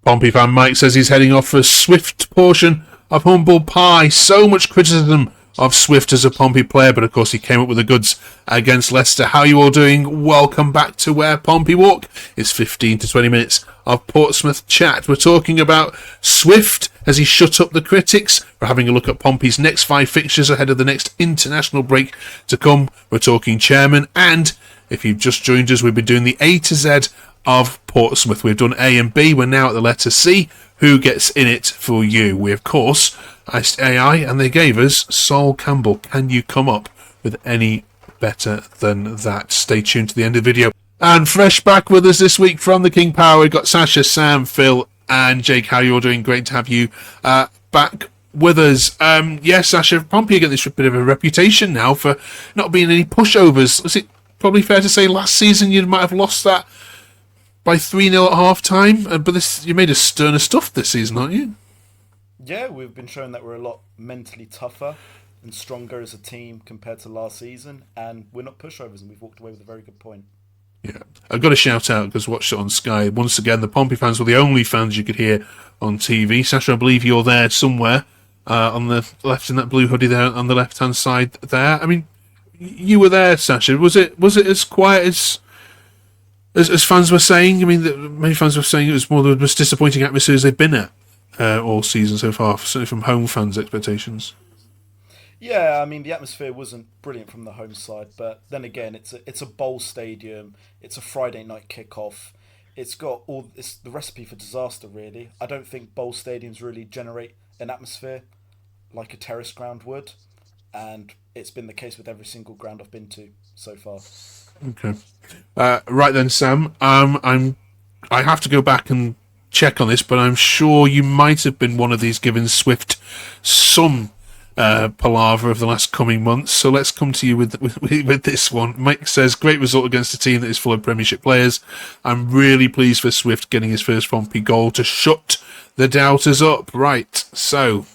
Pompey fan Mike says he's heading off for a swift portion of humble pie. So much criticism of Swift as a Pompey player, but of course he came up with the goods against Leicester. How are you all doing? Welcome back to Where Pompey Walk. It's 15 to 20 minutes of Portsmouth chat. We're talking about Swift as he shut up the critics. We're having a look at Pompey's next 5 fixtures ahead of the next international break to come. We're talking chairman, and if you've just joined us, we've been doing the A to Z of Portsmouth. We've done A and B. We're now at the letter C. Who gets in it for you? We, of course, asked AI, and they gave us Sol Campbell. Can you come up with any better than that? Stay tuned to the end of the video. And fresh back with us this week from the King Power, we've got Sasha, Sam, Phil, and Jake. How are you all doing? Great to have you back with us. Yes, Sasha, Pompey get this bit of a reputation now for not being any pushovers. Was it probably fair to say last season you might have lost that by 3-0 at half-time? But you made us sterner stuff this season, aren't you? Yeah, we've been showing that we're a lot mentally tougher and stronger as a team compared to last season, and we're not pushovers, and we've walked away with a very good point. Yeah, I've got to shout out because I watched it on Sky. Once again, the Pompey fans were the only fans you could hear on TV. Sasha, I believe you're there somewhere on the left in that blue hoodie there on the left-hand side there. I mean, you were there, Sasha. Was it as quiet as fans were saying? I mean, many fans were saying it was one of the most disappointing atmospheres they've been at all season so far, certainly from home fans' expectations. Yeah, I mean, the atmosphere wasn't brilliant from the home side, but then again, it's a bowl stadium. It's a Friday night kickoff. It's the recipe for disaster, really. I don't think bowl stadiums really generate an atmosphere like a terrace ground would, and it's been the case with every single ground I've been to so far. Okay, right then, Sam. I have to go back and check on this, but I'm sure you might have been one of these giving Swift some palaver of the last coming months. So let's come to you with this one. Mike says, great result against a team that is full of Premiership players. I'm really pleased for Swift getting his first Pompey goal to shut the doubters up. Right, so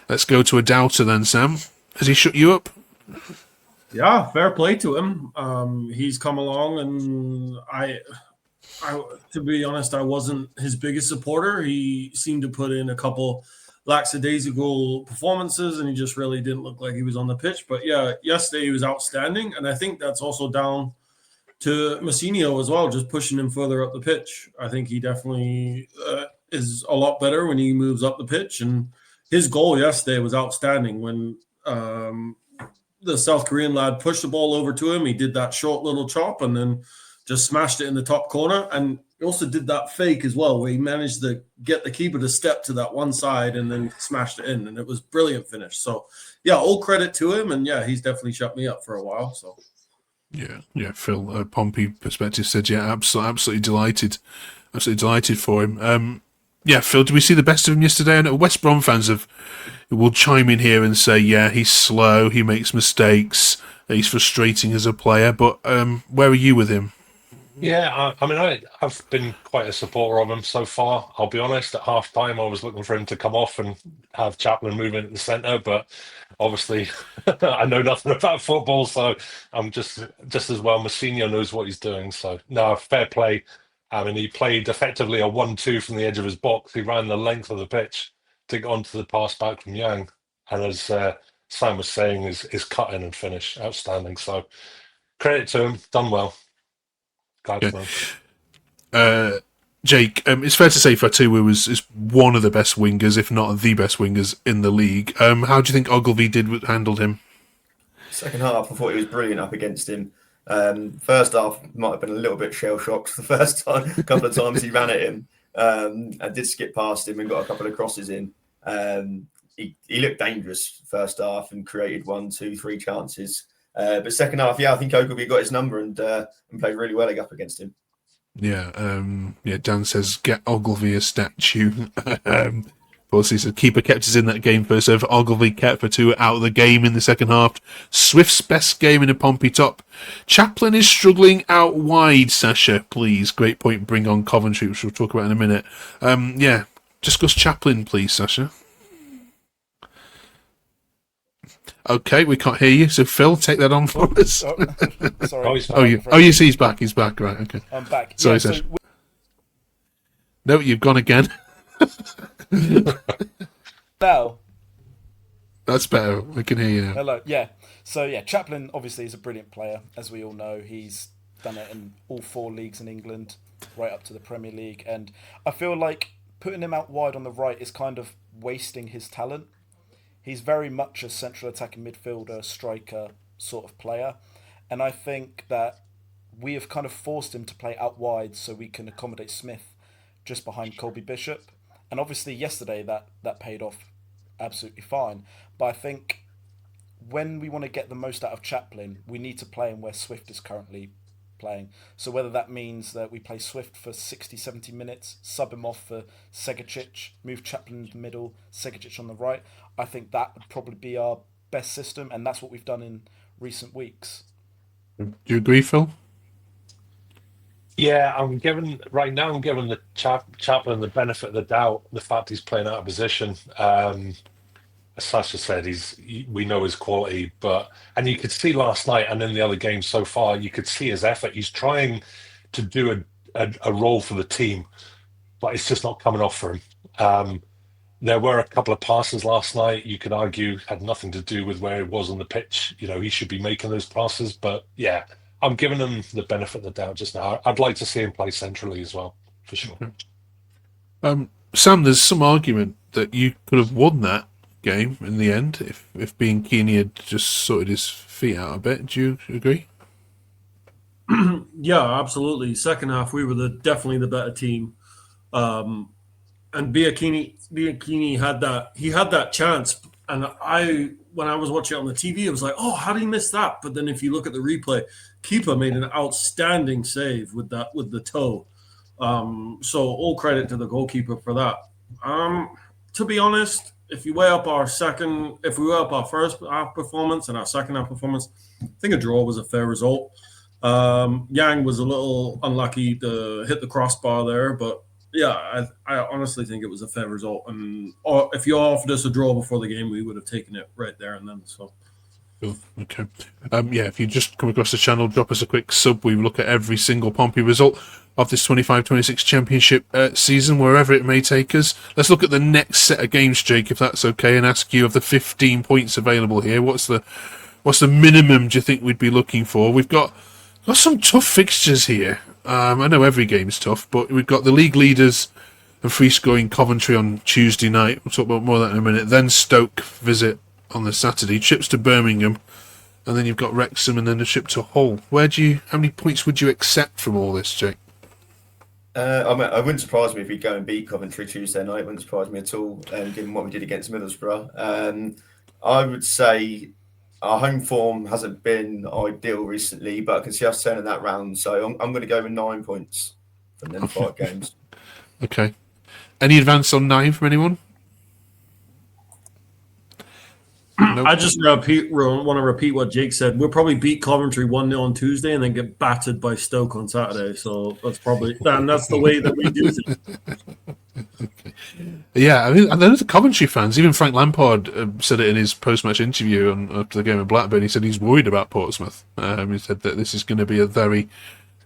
let's go to a doubter then, Sam. Has he shut you up? Yeah, fair play to him. He's come along, and I, to be honest, I wasn't his biggest supporter. He seemed to put in a couple lackadaisical performances, and he just really didn't look like he was on the pitch. But yeah, yesterday he was outstanding, and I think that's also down to Mousinho as well, just pushing him further up the pitch. I think he definitely is a lot better when he moves up the pitch, and his goal yesterday was outstanding when the South Korean lad pushed the ball over to him. He did that short little chop and then just smashed it in the top corner. And he also did that fake as well, where he managed to get the keeper to step to that one side and then smashed it in. And it was brilliant finish. So, yeah, all credit to him. And, yeah, he's definitely shut me up for a while. So, yeah. Phil, Pompey perspective said, yeah, absolutely delighted. Absolutely delighted for him. Yeah, Phil, did we see the best of him yesterday? I know West Brom fans will chime in here and say, yeah, he's slow, he makes mistakes, he's frustrating as a player, but where are you with him? Yeah, I mean, I've been quite a supporter of him so far. I'll be honest, at half-time I was looking for him to come off and have Chaplin move into the centre, but obviously I know nothing about football, so I'm just as well Mousinho knows what he's doing. So, no, fair play. I mean, he played effectively a 1-2 from the edge of his box. He ran the length of the pitch to get onto the pass back from Yang. And as Sam was saying, his cut in and finish, outstanding. So credit to him, done well. Glad for him. Jake, it's fair to say Fatu is one of the best wingers, if not the best wingers in the league. How do you think Ogilvy handled him? Second half, I thought he was brilliant up against him. First half might have been a little bit shell-shocked the first time. A couple of times he ran at him. I did skip past him and got a couple of crosses in. He looked dangerous first half and created 1, 2, 3 chances. But second half, yeah, I think Ogilvy got his number and played really well up against him. Yeah, Dan says, get Ogilvy a statue. Of course, he said keeper kept us in that game first over. Ogilvy kept Fatu out of the game in the second half. Swift's best game in a Pompey top. Chaplin is struggling out wide, Sasha, please. Great point, bring on Coventry, which we'll talk about in a minute. Yeah, discuss Chaplin, please, Sasha. Okay, we can't hear you, so Phil, take that on for us. Sorry. You see he's back, right, okay. I'm back. Sorry, yeah, Sasha. No, you've gone again. Now, That's better. I can hear you now. hello. Yeah. So yeah, Chaplin obviously is a brilliant player, as we all know. He's done it in all 4 leagues in England, right up to the Premier League, and I feel like putting him out wide on the right is kind of wasting his talent. He's very much a central attacking midfielder, striker sort of player, and I think that we have kind of forced him to play out wide so we can accommodate Smith just behind Colby Bishop. And obviously yesterday that paid off absolutely fine. But I think when we want to get the most out of Chaplin, we need to play him where Swift is currently playing. So whether that means that we play Swift for 60, 70 minutes, sub him off for Segicic, move Chaplin in the middle, Segicic on the right, I think that would probably be our best system, and that's what we've done in recent weeks. Do you agree, Phil? Yeah, I'm giving the Chaplin the benefit of the doubt. The fact he's playing out of position. As Sasha said, we know his quality, and you could see last night and in the other games so far, you could see his effort. He's trying to do a role for the team, but it's just not coming off for him. There were a couple of passes last night you could argue had nothing to do with where he was on the pitch. He should be making those passes, but yeah, I'm giving him the benefit of the doubt just now. I'd like to see him play centrally as well, for sure. Sam, there's some argument that you could have won that game in the end if Bianchini had just sorted his feet out a bit. Do you agree? Yeah, absolutely. Second half, we were definitely the better team. And Bianchini had that chance, and when I was watching it on the TV, I was like, oh, how did he miss that? But then if you look at the replay, keeper made an outstanding save with the toe. So all credit to the goalkeeper for that. To be honest, if we weigh up our first half performance and our second half performance, I think a draw was a fair result. Yang was a little unlucky to hit the crossbar there, but yeah, I honestly think it was a fair result. And if you offered us a draw before the game, we would have taken it right there and then. So. Cool. Okay. Yeah, if you just come across the channel, drop us a quick sub. We look at every single Pompey result of this 25-26 championship season, wherever it may take us. Let's look at the next set of games, Jake, if that's okay, and ask you, of the 15 points available here, what's the minimum do you think we'd be looking for? We've got some tough fixtures here. I know every game's tough, but we've got the league leaders and free-scoring Coventry on Tuesday night. We'll talk about more of that in a minute. Then Stoke visit on the Saturday, trips to Birmingham, and then you've got Wrexham and then a trip to Hull. How many points would you accept from all this, Jake? It wouldn't surprise me if we go and beat Coventry Tuesday night. It wouldn't surprise me at all, given what we did against Middlesbrough. I would say our home form hasn't been ideal recently, but I can see us turning that round. So I'm going to go with 9 points from them 5 games. Okay. Any advance on 9 from anyone? Nope. I just want to repeat what Jake said. We'll probably beat Coventry 1-0 on Tuesday and then get battered by Stoke on Saturday. So that's the way that we do things. Yeah, I mean, and then the Coventry fans, even Frank Lampard said it in his post-match interview after the game of Blackburn. He said he's worried about Portsmouth. He said that this is going to be a very,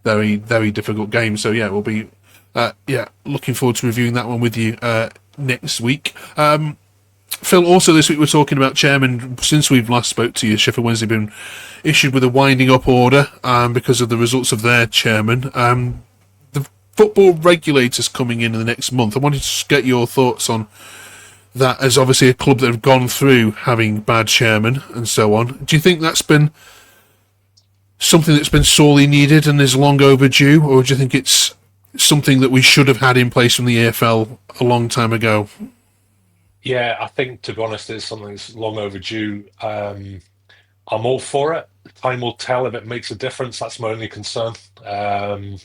very, very difficult game. So yeah, we'll be looking forward to reviewing that one with you next week. Phil, also this week we're talking about chairman. Since we've last spoke to you, Sheffield Wednesday have been issued with a winding up order because of the results of their chairman. The football regulators coming in the next month. I wanted to just get your thoughts on that, as obviously a club that have gone through having bad chairman and so on. Do you think that's been something that's been sorely needed and is long overdue, or do you think it's something that we should have had in place from the AFL a long time ago? Yeah, I think, to be honest, it's something that's long overdue. I'm all for it. Time will tell if it makes a difference. That's my only concern. Like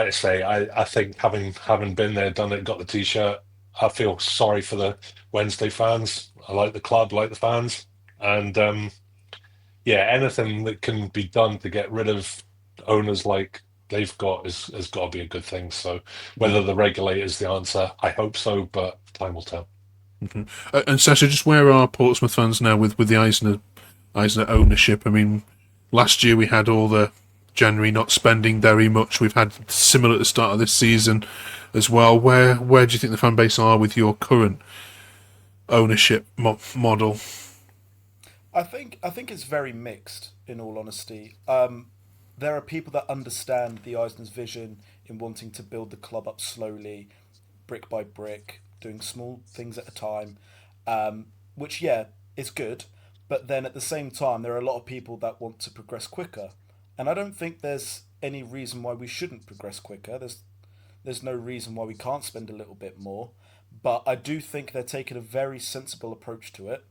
I say, I think having been there, done it, got the T-shirt, I feel sorry for the Wednesday fans. I like the club, like the fans. And, anything that can be done to get rid of owners like they've got has got to be a good thing. So whether the regulator's the answer, I hope so, but time will tell. Mm-hmm. And Sasha, just where are Portsmouth fans now with the Eisner ownership? I mean, last year we had all the January not spending very much. We've had similar at the start of this season. as well. Where do you think the fan base are with your current ownership model? I think it's very mixed, in all honesty. There are people that understand the Eisner's vision in wanting to build the club up slowly, brick by brick, doing small things at a time, which, yeah, is good. But then at the same time, there are a lot of people that want to progress quicker. And I don't think there's any reason why we shouldn't progress quicker. There's no reason why we can't spend a little bit more. But I do think they're taking a very sensible approach to it.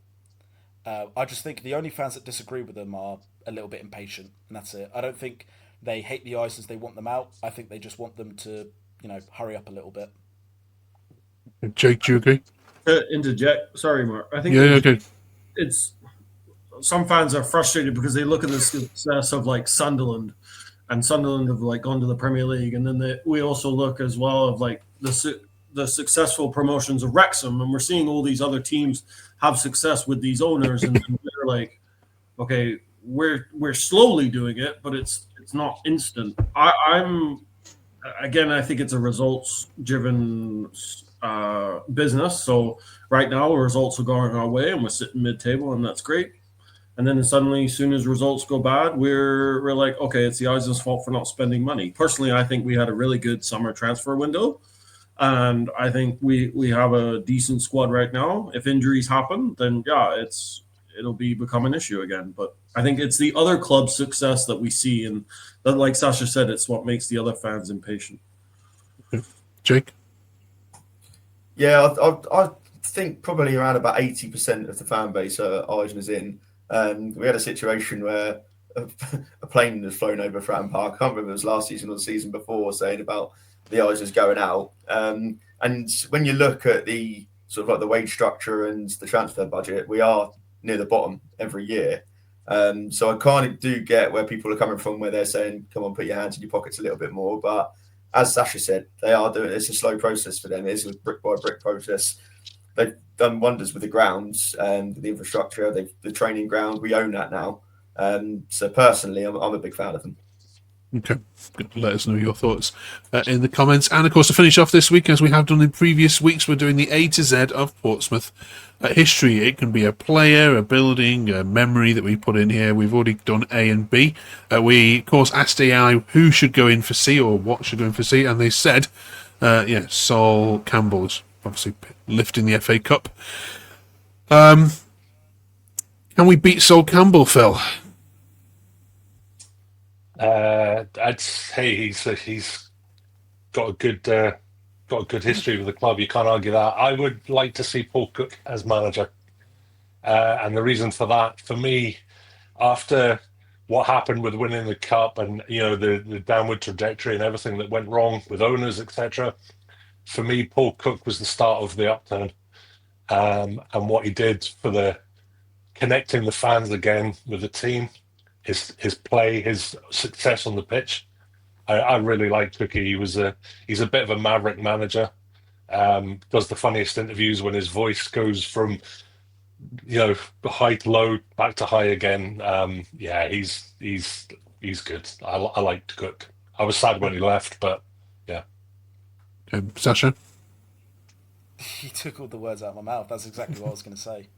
I just think the only fans that disagree with them are a little bit impatient, and that's it. I don't think they hate the Eisners, they want them out. I think they just want them to, hurry up a little bit. Jake, do you agree? Interject. Sorry, Mark. I think it's some fans are frustrated because they look at the success of like Sunderland, and Sunderland have like gone to the Premier League, and then we also look as well of like the successful promotions of Wrexham, and we're seeing all these other teams have success with these owners, and they're like, okay, we're slowly doing it, but it's not instant. I think it's a results-driven business. So right now, results are going our way, and we're sitting mid-table, and that's great. And then suddenly, as soon as results go bad, we're like, okay, it's the Eisner's fault for not spending money. Personally, I think we had a really good summer transfer window. And I think we have a decent squad right now. If injuries happen, then yeah, it'll become an issue again. But I think it's the other club's success that we see, and that, like Sasha said, it's what makes the other fans impatient. Jake? Yeah, I think probably around about 80% of the fan base Eisner's in. We had a situation where a plane was flown over Fratton Park. I can't remember if it was last season or the season before, saying about the Eisner's going out. And when you look at the sort of like the wage structure and the transfer budget, we are near the bottom every year. So I kind of do get where people are coming from, where they're saying, come on, put your hands in your pockets a little bit more. But as Sasha said, they are doing it's a slow process for them. It's a brick by brick process. They've done wonders with the grounds and the infrastructure, the training ground. We own that now. So personally, I'm a big fan of them. Okay, let us know your thoughts in the comments. And of course, to finish off this week, as we have done in previous weeks, we're doing the A to Z of Portsmouth history. It can be a player, a building, a memory that we put in here. We've already done A and B. We, of course, asked AI who should go in for C or what should go in for C, and they said, Sol Campbell is obviously lifting the FA Cup. Can we beat Sol Campbell, Phil? I'd say he's got a good history with the club. You can't argue that. I would like to see Paul Cook as manager, and the reason for that, for me, after what happened with winning the cup and the downward trajectory and everything that went wrong with owners, etc. For me, Paul Cook was the start of the upturn, and what he did for the connecting the fans again with the team. His play, his success on the pitch, I really like Cookie. He's a bit of a maverick manager. Does the funniest interviews when his voice goes from high to low, back to high again. He's good. I like Cook. I was sad when he left, but yeah. Sasha? He took all the words out of my mouth. That's exactly what I was going to say.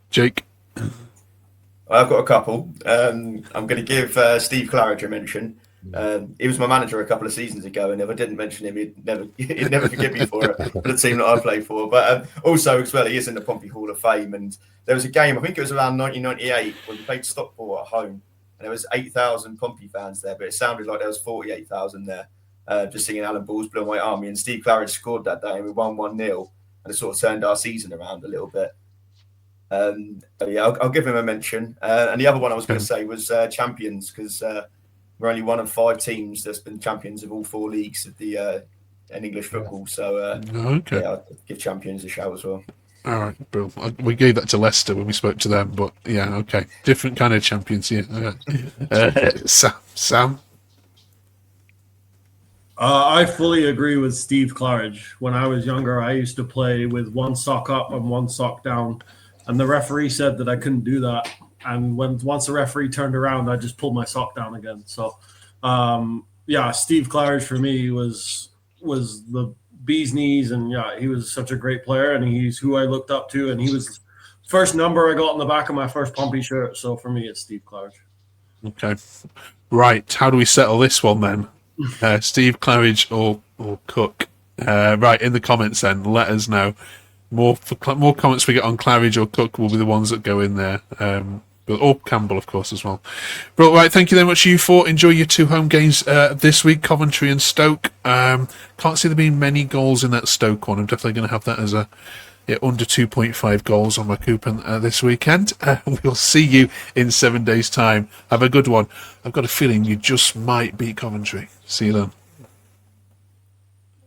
Jake? I've got a couple. I'm going to give Steve Claridge a mention. He was my manager a couple of seasons ago, and if I didn't mention him, he'd never forgive me for it, for the team that I play for. But also, as well, he is in the Pompey Hall of Fame. And there was a game, I think it was around 1998, when we played Stockport at home, and there was 8,000 Pompey fans there, but it sounded like there was 48,000 there, just singing Alan Ball's Blue and White Army. And Steve Claridge scored that day, and we won 1-0, and it sort of turned our season around a little bit. I'll give him a mention. And the other one I was going to say was champions, because we're only one of 5 teams that's been champions of all 4 leagues of the in English football. So I'll give champions a shout as well. All right, Bill. We gave that to Leicester when we spoke to them, but yeah, okay, different kind of champions. Yeah. Sam. I fully agree with Steve Claridge. When I was younger, I used to play with one sock up and one sock down. And the referee said that I couldn't do that. And once the referee turned around, I just pulled my sock down again. So, yeah, Steve Claridge for me was the bee's knees, and yeah, he was such a great player, and he's who I looked up to, and he was first number I got on the back of my first Pompey shirt. So for me, it's Steve Claridge. Okay. Right. How do we settle this one then? Steve Claridge or Cook? Right, in the comments then, let us know. More comments we get on Claridge or Cook will be the ones that go in there. Or Campbell, of course, as well. But right, thank you very much, you four. Enjoy your 2 home games this week, Coventry and Stoke. Can't see there being many goals in that Stoke one. I'm definitely going to have that as under 2.5 goals on my coupon this weekend. We'll see you in 7 days' time. Have a good one. I've got a feeling you just might beat Coventry. See you then.